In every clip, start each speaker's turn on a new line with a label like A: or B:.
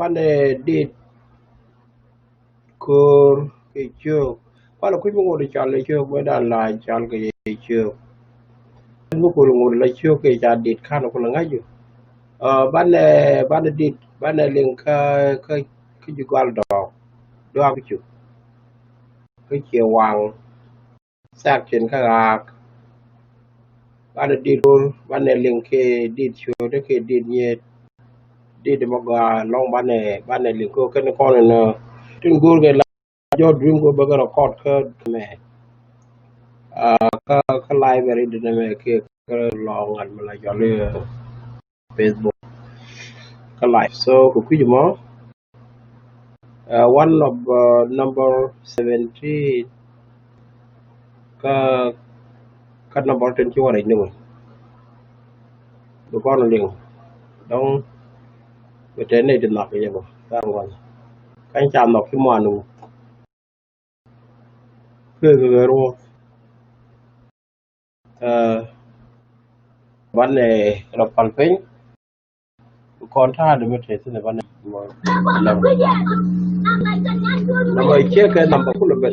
A: Pane dit kur ke chuk. Pala kuch mo ngồi chal le chuk mo da la chal ke chuk. Mo ko ngồi le chuk ke ja dit kan ko la ngaju. Bane dit bane ling ka ju gal do ak chuk. Ke che wang sak chen ka ak. Bane dit kur bane ling ke dit chu de ke dit nye dit mo ga long bane ling ko ken ko na tin gur ke la jo dream ko ba ga record ka me. Ka library de me ke long an mala jole Facebook ka live so ku mo one of number 17 ka number 10 chu re ni mo ko no ling dong ke te ne de na ke mo ta ngon kan cham no ki mo anu ke ro ban ne ro pal pen kon ta de me te ne ban mo na mo che ke number ku le be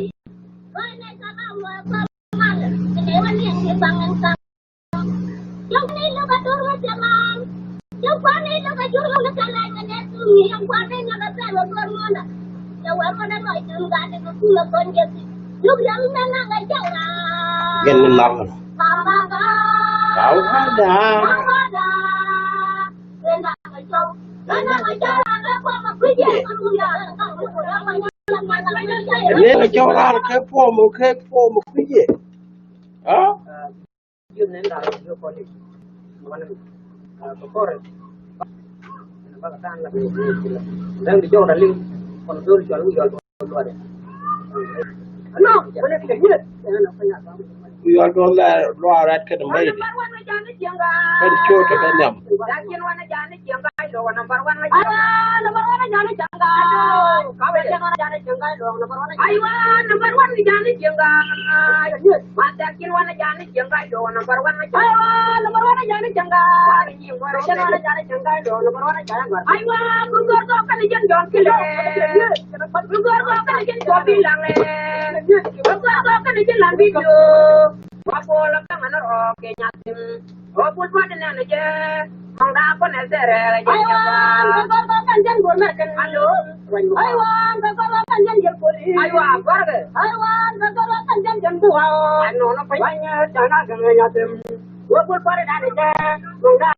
A: gen lam kau ada ne ga cho ra ke po mo ku ye
B: yun na yo ko ni mana ko kore ba ka tan la ni dan di jora ling kon dol jol mu jol do ade no bane ke ni na fa ya ba
A: you are going to lo rat ke mai de kan cho te kan yam
B: yakin wana jani janga do number 1 la number 1 jani janga ka be jani janga do number 1 aywa number 1 jani janga ma yakin wana jani janga do number 1 aywa number 1 jani janga wana jani janga do number 1 janga aywa gurgor ko kan jan don kile gurgor ko kan jan ko bilang le gurgor ko kan jan lambi do wapo la kan ana ro ke nyatim opul pa den na je mong da ko na sere je aywa ko kan jan go mer kan alo aywa ko kan jan je ko aywa gorge aywa ko kan jan tuwa ano no pa wanya jana kan nyatim opul pa den na je mong da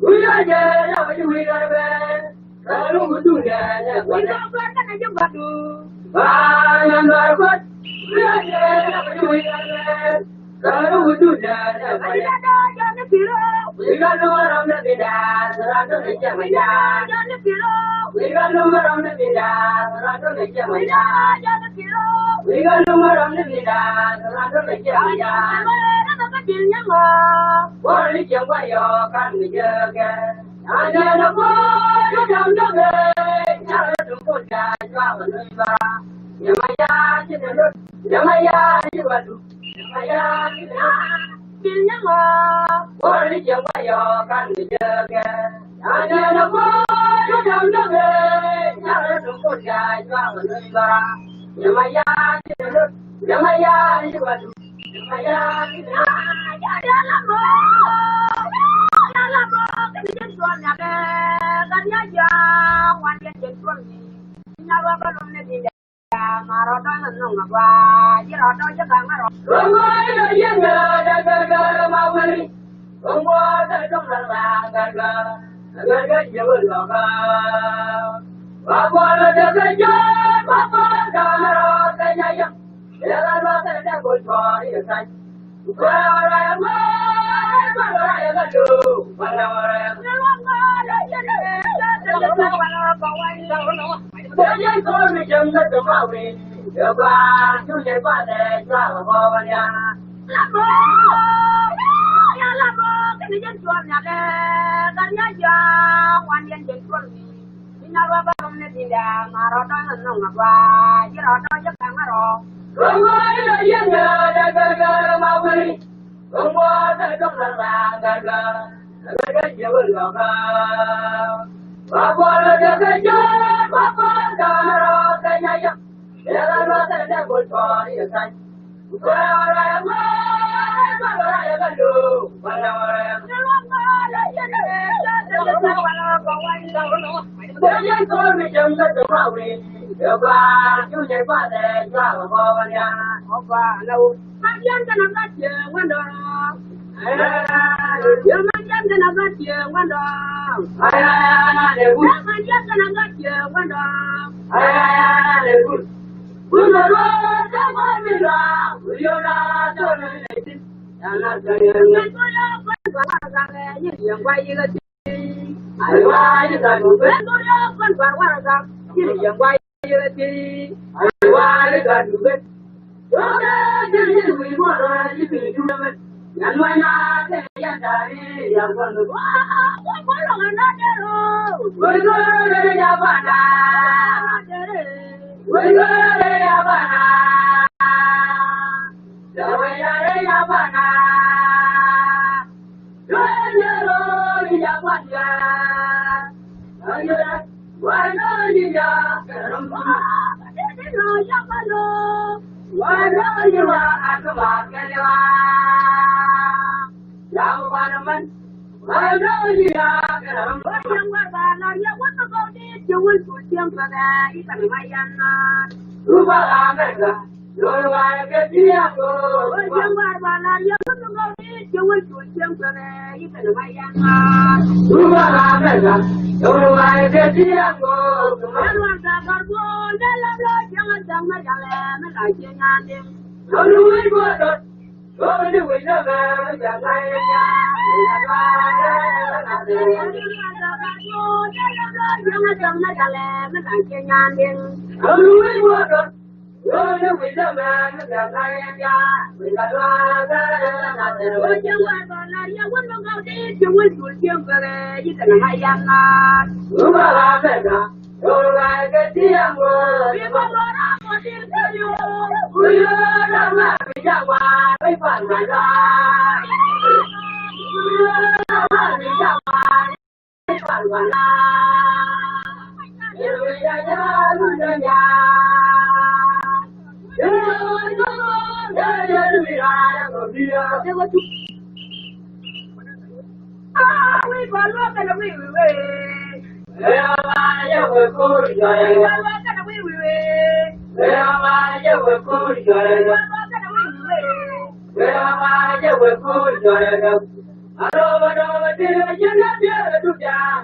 B: we are there, we are there. Kalau tu dah, we are there, kita jumpa. Bayan berkot, we are there, we are there. Kalau tu dah, we are there. We got no around the vida, Rato de Jamaya, we got no around the vida, Rato de Jamaya, we got no around the vida, Rato de Jamaya, what is your way, your can be again? I never go down the way, never to put that travel river. Yamaya, you are to Yamaya. What is your way, your can be again? I never go down the way, never to put that travel river. Yamaya, you are to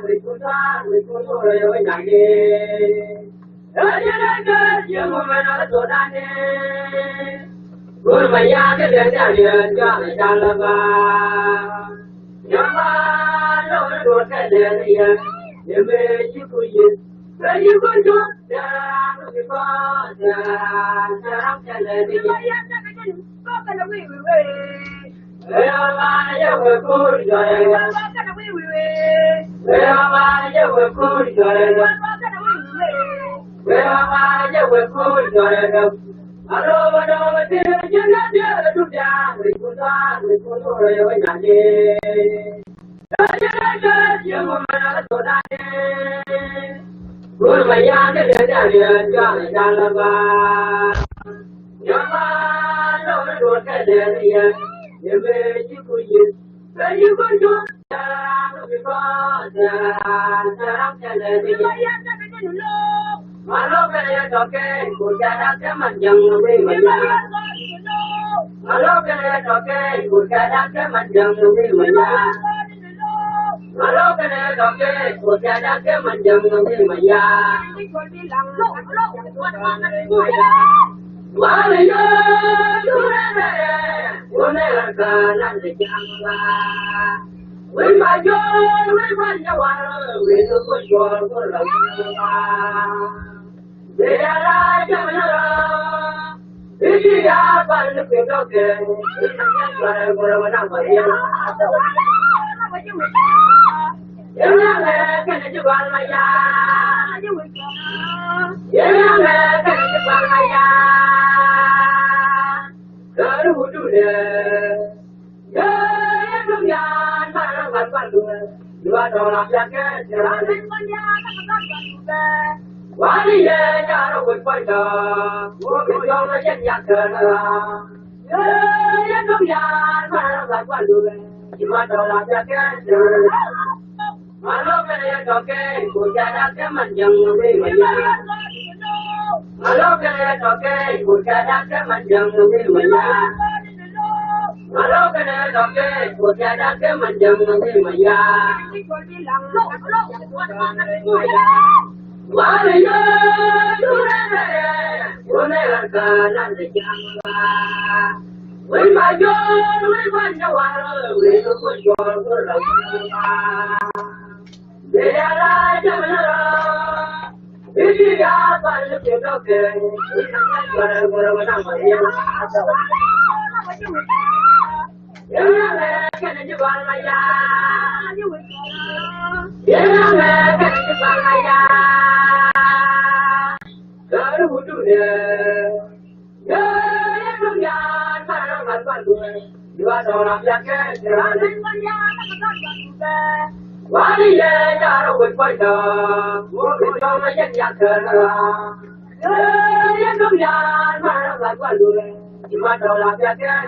B: người cũng rồi với nhà đi. Ở trên đây cái chuyện của mình nó tốt đan đi. Ôi mày ya cái chuyện nhà điện cho mày cha là ba. Nhưng mà nó đuổi cái điện này, để về chỉ có gì, về chỉ có chút, để làm cái gì để làm cái này thì mày ya cái chuyện có cái đâu vậy vậy. Về mà ya về cuối rồi, có cái đâu vậy vậy. Về mà ya về cuối rồi, có cái đâu vậy vậy. Về mà ya về cuối rồi. Alo mà tiền chưa hết chưa được ra, người cũng rồi với nhà đi. Ở trên đây cái chuyện của mình nó tốt đan đi. Ôi mày ya cái chuyện nhà điện cho mày cha là ba. Nhưng mà nó đuổi cái điện này, để về chỉ có gì, về chỉ có chút, để làm cái để làm cái này thì mày ya cái chuyện nó mà lúc này cho cái của cha đã cái mình dần đi mà ya. Mà lúc này cho cái của cha đã cái mình dần đi mà ya. Mà lúc này cho cái của cha đã cái mình dần đi mà ya. Mà bây giờ tôi đây là cả năm thì chẳng là. Với mà vô với quan nhau với nó có cho có lòng để ra cho nó đi ra ban được cái đó kìa cái của nó phải em là cái này chứ quan mà ya em là cái này chứ quan mà ya cái đủ đủ nè không ya mà nó quan được dua orang jaga jalan wali ya cara berpada bukan orang yang jaga ya không ya mà nó quan được dua orang jaga malu kena toke bukan ada mình dừng đi mà ya malu kena toke bukan ada mình dừng đi mà ya. Malu kena toke, bukan ada ke menjeng di maya. Wali yo, tunai langkanan di jamba. Wei maju, wei panjang, wei kujual pulau. Dia lah jalan, dia balik ke toke, dia bermenang maya. Yang kena jual maya, yang kena jual maya, kalau dia, yang kemudian mana bantu, dua orang jaga, wali ya cara berpada, bukan orang yang jaga, yang kemudian mana bantu, dua orang jaga.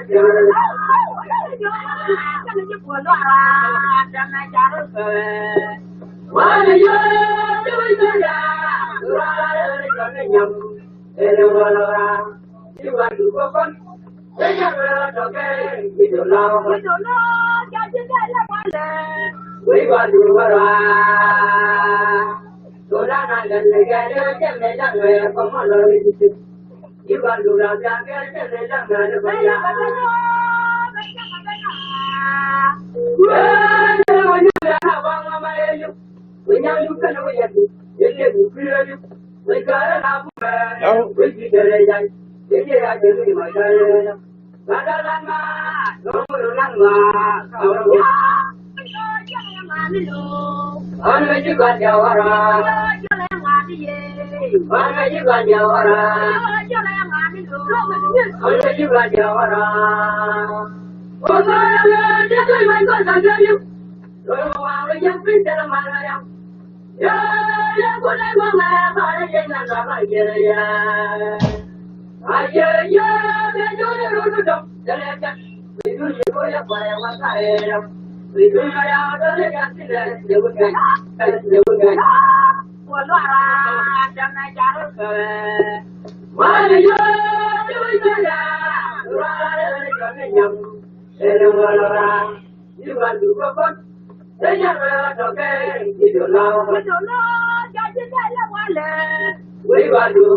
B: We got to go.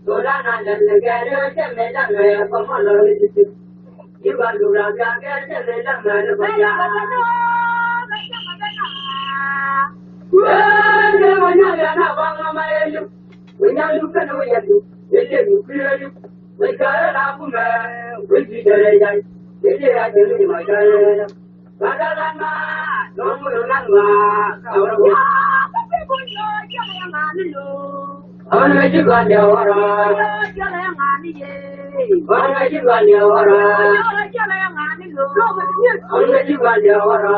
B: Solana and the Gary, come on, you got to run we now look at the way you clear you. We got it up, we did it. They did I tell you, my girl. No more Only you got your water. Only you got your water. Only you got your water.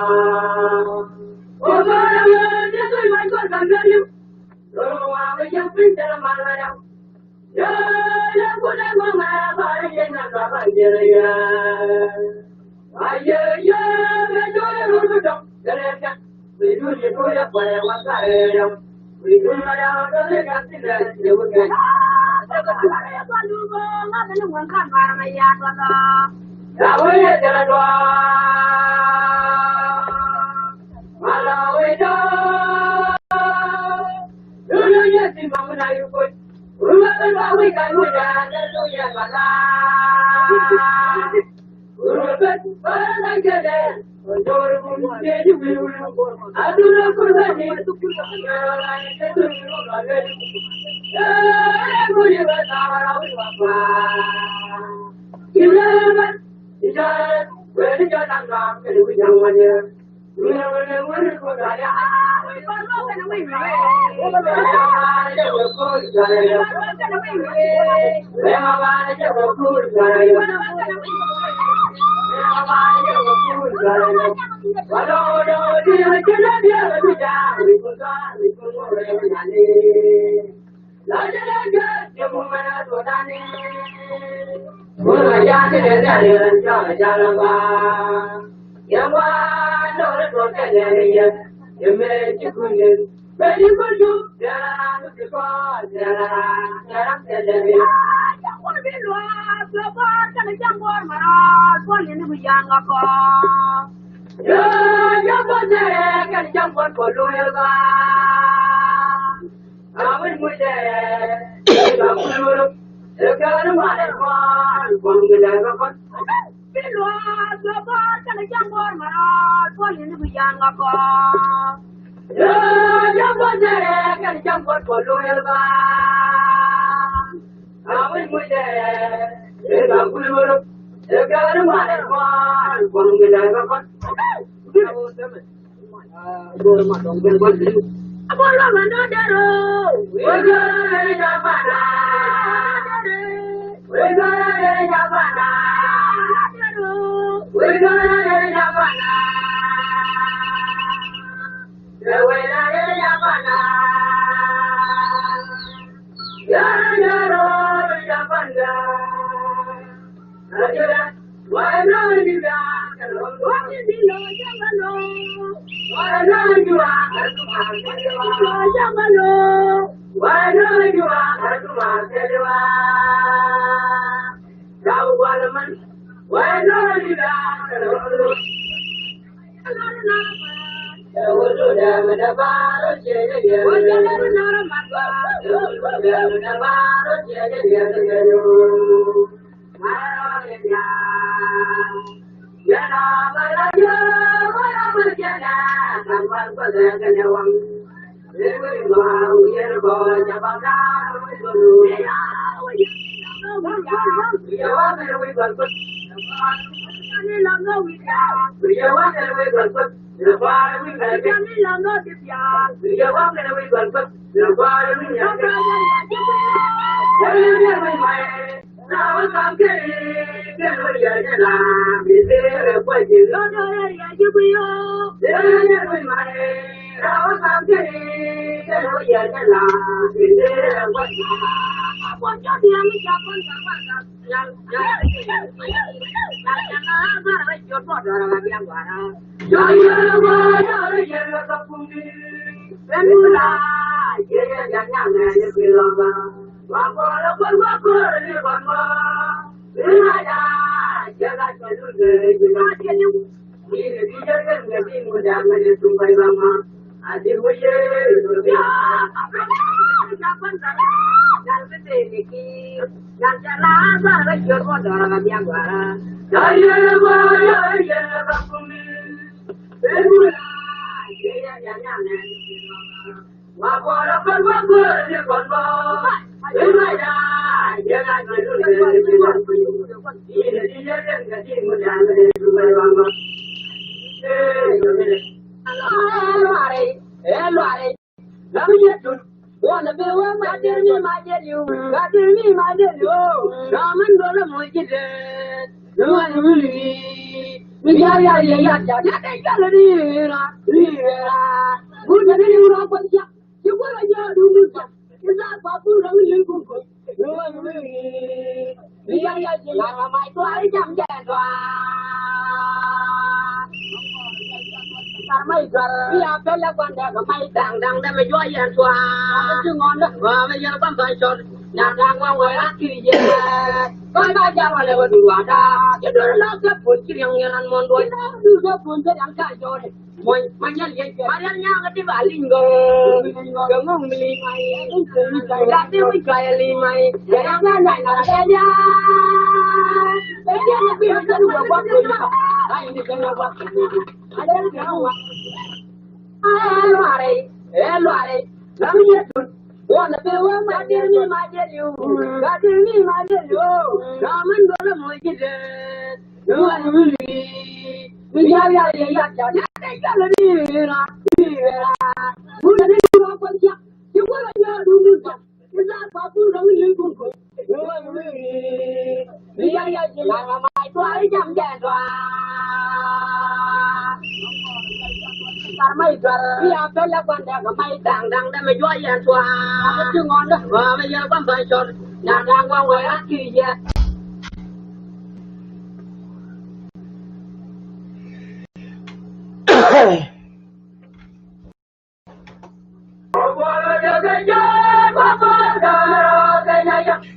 B: Oh, God, this is my God, I'm telling you. Oh, I will just bring them my life. Yeah, put them on my body and I'm not we do it for the way one side. We do not have to take us in the way.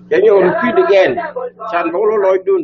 A: Can you repeat again? Chan bolo loy dun.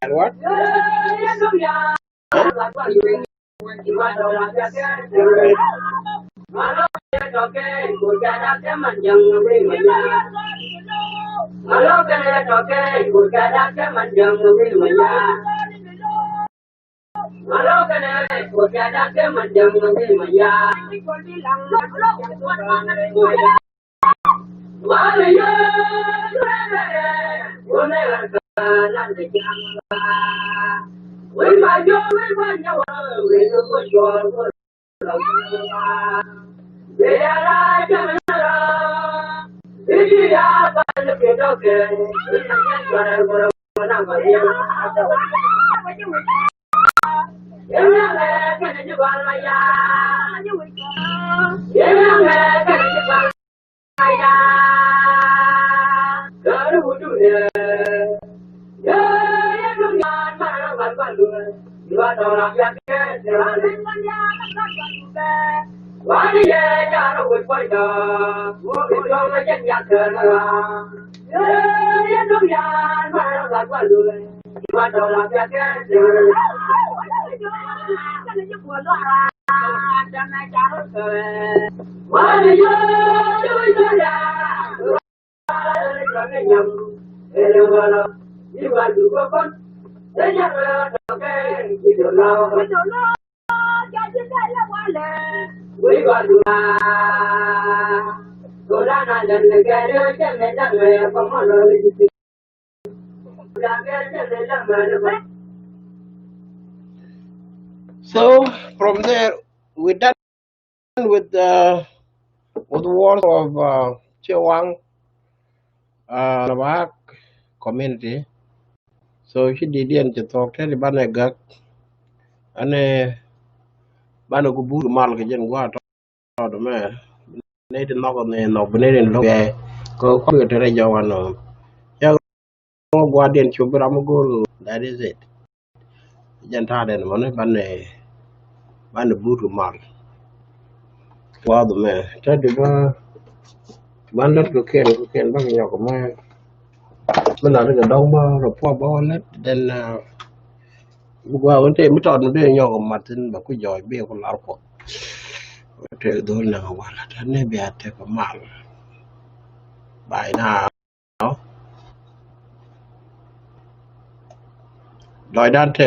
A: And what? So from there, we done with the wars of Chewang Navak community. So she didn't talk to the Banagak and Banagubu Mal Gajan Guat or the man. Nathan knock on the no Benedict look go come to the Jawan. Young Guardian Chuburamagul, that is it. Jantar and money Banabu Mal. Wow, the man. Tell the Bandat cocaine, back in your command. Mình nói cái đâu mà rồi qua bao hết đến qua vấn đề mới chọn nó đây nhau mà tin bảo cái giỏi bia con lão có thế đó là qua là thế này bia thế có mal bài nào đòi đan thế